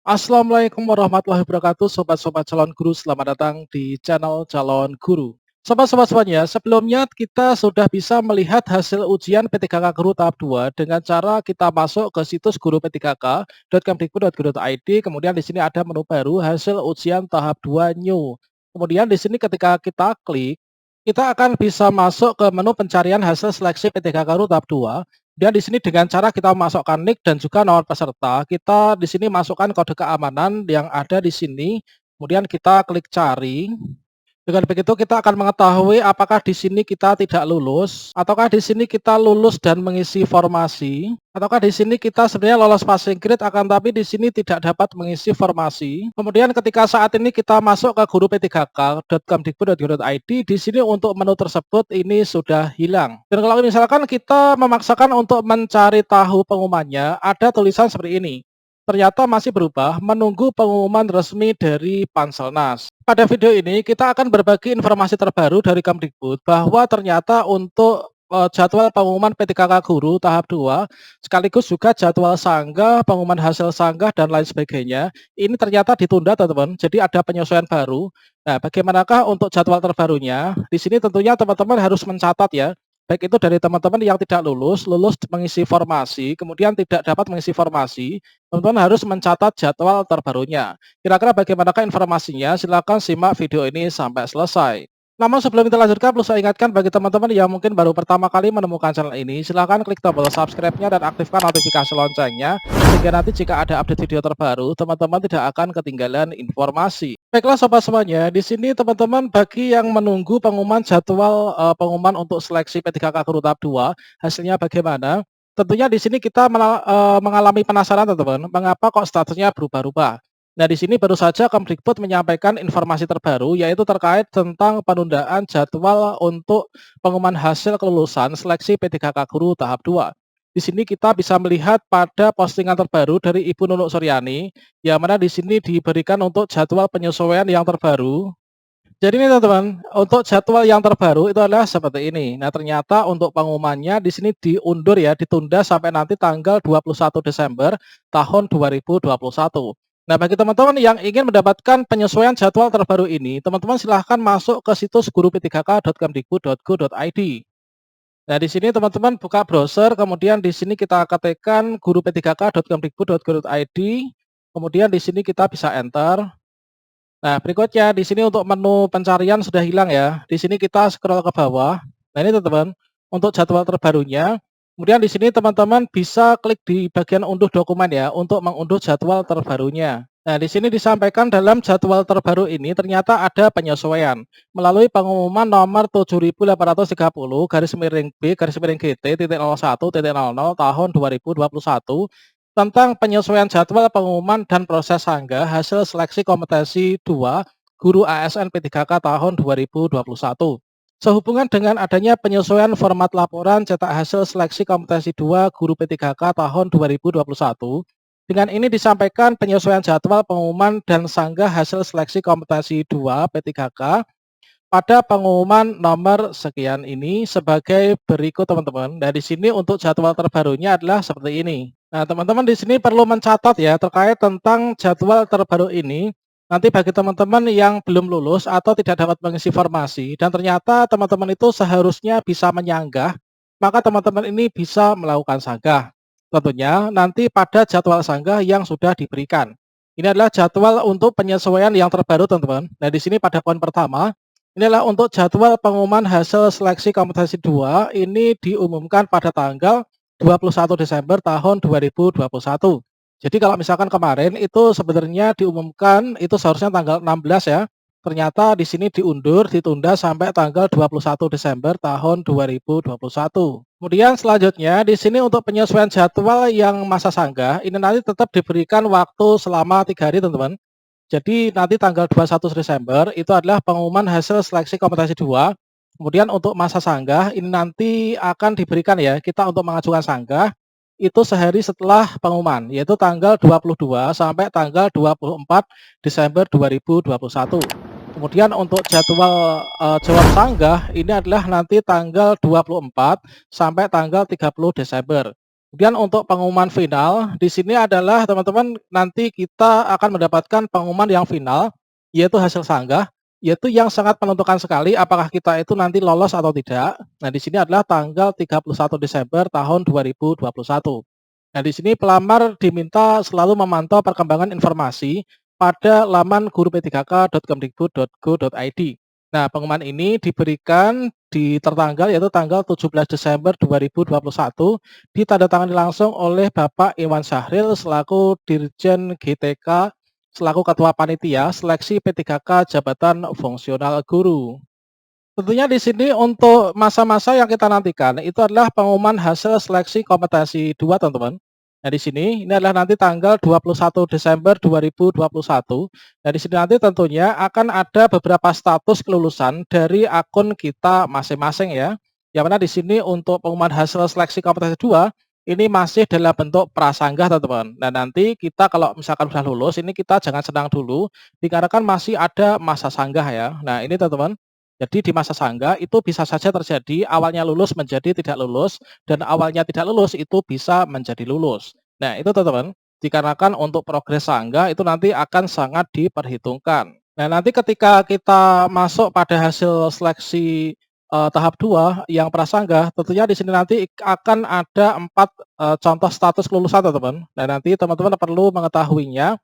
Assalamualaikum warahmatullahi wabarakatuh, sobat-sobat calon guru. Selamat datang di channel Calon Guru. Sobat-sobat semuanya, sebelumnya kita sudah bisa melihat hasil ujian P3K Guru tahap 2 dengan cara kita masuk ke situs guru p3k.kemdikbud.go.id. Kemudian di sini ada menu baru hasil ujian tahap 2 new. Kemudian di sini ketika kita klik, kita akan bisa masuk ke menu pencarian hasil seleksi P3K Guru tahap 2. Dan di sini dengan cara kita masukkan nick dan juga nomor peserta, kita di sini masukkan kode keamanan yang ada di sini, kemudian kita klik cari. Dengan begitu kita akan mengetahui apakah di sini kita tidak lulus, ataukah di sini kita lulus dan mengisi formasi, ataukah di sini kita sebenarnya lolos passing grade akan tapi di sini tidak dapat mengisi formasi. Kemudian ketika saat ini kita masuk ke guru p3k.kemdikbud.go.id, di sini untuk menu tersebut ini sudah hilang. Dan kalau misalkan kita memaksakan untuk mencari tahu pengumumannya, ada tulisan seperti ini. Ternyata masih berubah, menunggu pengumuman resmi dari Panselnas. Pada video ini kita akan berbagi informasi terbaru dari Kemdikbud bahwa ternyata untuk jadwal pengumuman P3K Guru tahap 2 sekaligus juga jadwal sanggah, pengumuman hasil sanggah dan lain sebagainya ini ternyata ditunda teman-teman. Jadi ada penyesuaian baru. Nah, bagaimanakah untuk jadwal terbarunya? Di sini tentunya teman-teman harus mencatat ya. Baik itu dari teman-teman yang tidak lulus, lulus mengisi formasi, kemudian tidak dapat mengisi formasi, teman-teman harus mencatat jadwal terbarunya. Kira-kira bagaimanakah informasinya? Silakan simak video ini sampai selesai. Namun sebelum kita lanjutkan, perlu saya ingatkan bagi teman-teman yang mungkin baru pertama kali menemukan channel ini, silakan klik tombol subscribe-nya dan aktifkan notifikasi loncengnya, sehingga nanti jika ada update video terbaru, teman-teman tidak akan ketinggalan informasi. Baiklah sobat semuanya, di sini teman-teman bagi yang menunggu pengumuman jadwal pengumuman untuk seleksi P3K Guru tahap 2, hasilnya bagaimana? Tentunya di sini kita mengalami penasaran teman-teman, mengapa kok statusnya berubah-ubah. Nah, di sini baru saja Kemdikbud menyampaikan informasi terbaru yaitu terkait tentang penundaan jadwal untuk pengumuman hasil kelulusan seleksi P3K Guru tahap 2. Di sini kita bisa melihat pada postingan terbaru dari Ibu Nunuk Suryani yang mana di sini diberikan untuk jadwal penyesuaian yang terbaru. Jadi ini teman-teman, untuk jadwal yang terbaru itu adalah seperti ini. Nah, ternyata untuk pengumumannya di sini diundur ya, ditunda sampai nanti tanggal 21 Desember tahun 2021. Nah, bagi teman-teman yang ingin mendapatkan penyesuaian jadwal terbaru ini, teman-teman silahkan masuk ke situs guru p3k.kemdikbud.go.id. Nah, di sini teman-teman buka browser, kemudian di sini kita ketikkan guru p3k.kemdikbud.go.id, kemudian di sini kita bisa enter. Nah, berikutnya di sini untuk menu pencarian sudah hilang ya. Di sini kita scroll ke bawah. Nah, ini teman-teman, untuk jadwal terbarunya. Kemudian di sini teman-teman bisa klik di bagian unduh dokumen ya untuk mengunduh jadwal terbarunya. Nah, di sini disampaikan dalam jadwal terbaru ini ternyata ada penyesuaian melalui pengumuman nomor 7830 garis miring B garis miring GT titik 01 titik 00 tahun 2021 tentang penyesuaian jadwal pengumuman dan proses sanggah hasil seleksi kompetensi 2 guru ASN P3K tahun 2021. Sehubungan dengan adanya penyesuaian format laporan cetak hasil seleksi kompetensi 2 guru P3K tahun 2021, dengan ini disampaikan penyesuaian jadwal pengumuman dan sanggah hasil seleksi kompetensi 2 P3K pada pengumuman nomor sekian ini sebagai berikut teman-teman. Nah, di sini untuk jadwal terbarunya adalah seperti ini. Nah, teman-teman di sini perlu mencatat ya terkait tentang jadwal terbaru ini. Nanti bagi teman-teman yang belum lulus atau tidak dapat mengisi formasi dan ternyata teman-teman itu seharusnya bisa menyanggah, maka teman-teman ini bisa melakukan sanggah. Tentunya nanti pada jadwal sanggah yang sudah diberikan. Ini adalah jadwal untuk penyesuaian yang terbaru teman-teman. Nah, di sini pada poin pertama, inilah untuk jadwal pengumuman hasil seleksi kompetensi 2 ini diumumkan pada tanggal 21 Desember tahun 2021. Jadi kalau misalkan kemarin itu sebenarnya diumumkan itu seharusnya tanggal 16 ya. Ternyata di sini diundur, ditunda sampai tanggal 21 Desember tahun 2021. Kemudian selanjutnya di sini untuk penyesuaian jadwal yang masa sanggah ini nanti tetap diberikan waktu selama 3 hari teman-teman. Jadi nanti tanggal 21 Desember itu adalah pengumuman hasil seleksi kompetensi 2. Kemudian untuk masa sanggah ini nanti akan diberikan ya, kita untuk mengajukan sanggah itu sehari setelah pengumuman, yaitu tanggal 22 sampai tanggal 24 Desember 2021. Kemudian untuk jadwal jawab sanggah ini adalah nanti tanggal 24 sampai tanggal 30 Desember. Kemudian untuk pengumuman final, di sini adalah teman-teman nanti kita akan mendapatkan pengumuman yang final, yaitu hasil sanggah, yaitu yang sangat menentukan sekali apakah kita itu nanti lolos atau tidak. Nah, di sini adalah tanggal 31 Desember tahun 2021. Nah, di sini pelamar diminta selalu memantau perkembangan informasi pada laman guru p3k.kemdikbud.go.id. Nah, pengumuman ini diberikan di tertanggal yaitu tanggal 17 Desember 2021, ditandatangani langsung oleh Bapak Iwan Syahril selaku Dirjen GTK selaku Ketua Panitia Seleksi P3K Jabatan Fungsional Guru. Tentunya di sini untuk masa-masa yang kita nantikan itu adalah pengumuman hasil seleksi kompetensi 2, teman-teman. Nah, di sini ini adalah nanti tanggal 21 Desember 2021. Nah, di sini nanti tentunya akan ada beberapa status kelulusan dari akun kita masing-masing ya. Yang mana di sini untuk pengumuman hasil seleksi kompetensi 2 ini masih dalam bentuk prasanggah, teman-teman. Nah, nanti kita kalau misalkan sudah lulus ini kita jangan senang dulu dikarenakan masih ada masa sanggah ya. Nah, ini teman-teman. Jadi di masa sanggah itu bisa saja terjadi awalnya lulus menjadi tidak lulus dan awalnya tidak lulus itu bisa menjadi lulus. Nah, itu teman-teman, dikarenakan untuk progres sanggah itu nanti akan sangat diperhitungkan. Nah, nanti ketika kita masuk pada hasil seleksi tahap 2 yang prasanggah, tentunya di sini nanti akan ada 4 contoh status kelulusan, teman-teman. Nah, nanti teman-teman perlu mengetahuinya.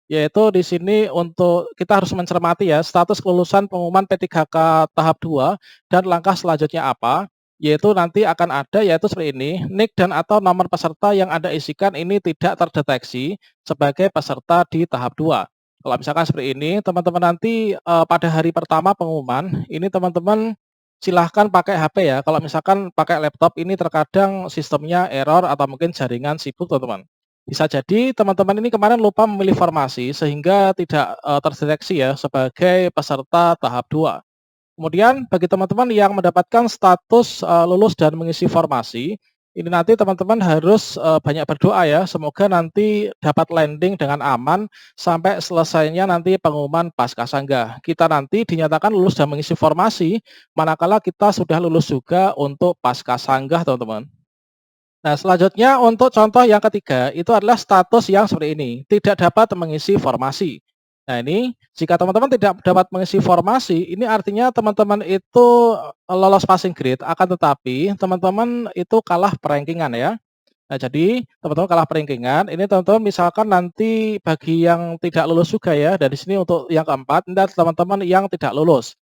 Yaitu di sini untuk kita harus mencermati ya status kelulusan pengumuman P3K tahap 2 dan langkah selanjutnya apa, yaitu nanti akan ada yaitu seperti ini, NIK dan atau nomor peserta yang Anda isikan ini tidak terdeteksi sebagai peserta di tahap 2. Kalau misalkan seperti ini, teman-teman nanti pada hari pertama pengumuman, ini teman-teman silahkan pakai HP ya. Kalau misalkan pakai laptop ini terkadang sistemnya error atau mungkin jaringan sibuk, teman-teman. Bisa jadi teman-teman ini kemarin lupa memilih formasi sehingga tidak, terdeteksi ya sebagai peserta tahap 2. Kemudian bagi teman-teman yang mendapatkan status, lulus dan mengisi formasi, ini nanti teman-teman harus, banyak berdoa ya semoga nanti dapat landing dengan aman sampai selesainya nanti pengumuman Paskah Kita nanti dinyatakan lulus dan mengisi formasi manakala kita sudah lulus juga untuk Paskah teman-teman. Nah, selanjutnya untuk contoh yang ketiga, itu adalah status yang seperti ini, tidak dapat mengisi formasi. Nah, ini jika teman-teman tidak dapat mengisi formasi, ini artinya teman-teman itu lolos passing grade, akan tetapi teman-teman itu kalah perankingan ya. Nah, jadi teman-teman kalah perankingan, ini teman-teman misalkan nanti bagi yang tidak lulus juga ya, dan di sini untuk yang keempat, ini adalah teman-teman yang tidak lulus.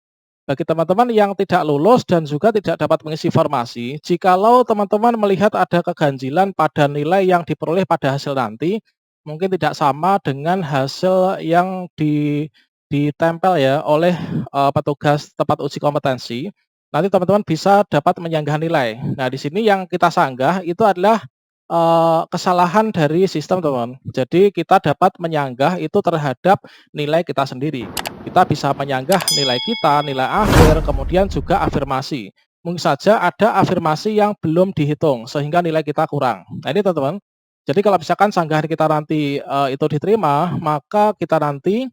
Bagi teman-teman yang tidak lulus dan juga tidak dapat mengisi formasi, jikalau teman-teman melihat ada keganjilan pada nilai yang diperoleh pada hasil nanti, mungkin tidak sama dengan hasil yang ditempel ya oleh, petugas tempat uji kompetensi, nanti teman-teman bisa dapat menyanggah nilai. Nah, di sini yang kita sanggah itu adalah, kesalahan dari sistem, teman. Jadi kita dapat menyanggah itu terhadap nilai kita sendiri. Kita bisa menyanggah nilai kita, nilai akhir, kemudian juga afirmasi. Mungkin saja ada afirmasi yang belum dihitung sehingga nilai kita kurang. Nah, ini teman-teman. Jadi kalau misalkan sanggahan kita nanti, itu diterima, maka kita nanti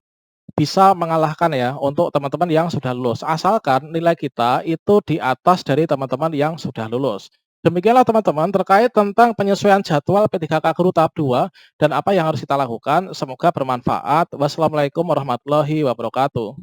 bisa mengalahkan ya untuk teman-teman yang sudah lulus. Asalkan nilai kita itu di atas dari teman-teman yang sudah lulus. Demikianlah teman-teman terkait tentang penyesuaian jadwal P3K Guru tahap 2 dan apa yang harus kita lakukan. Semoga bermanfaat. Wassalamualaikum warahmatullahi wabarakatuh.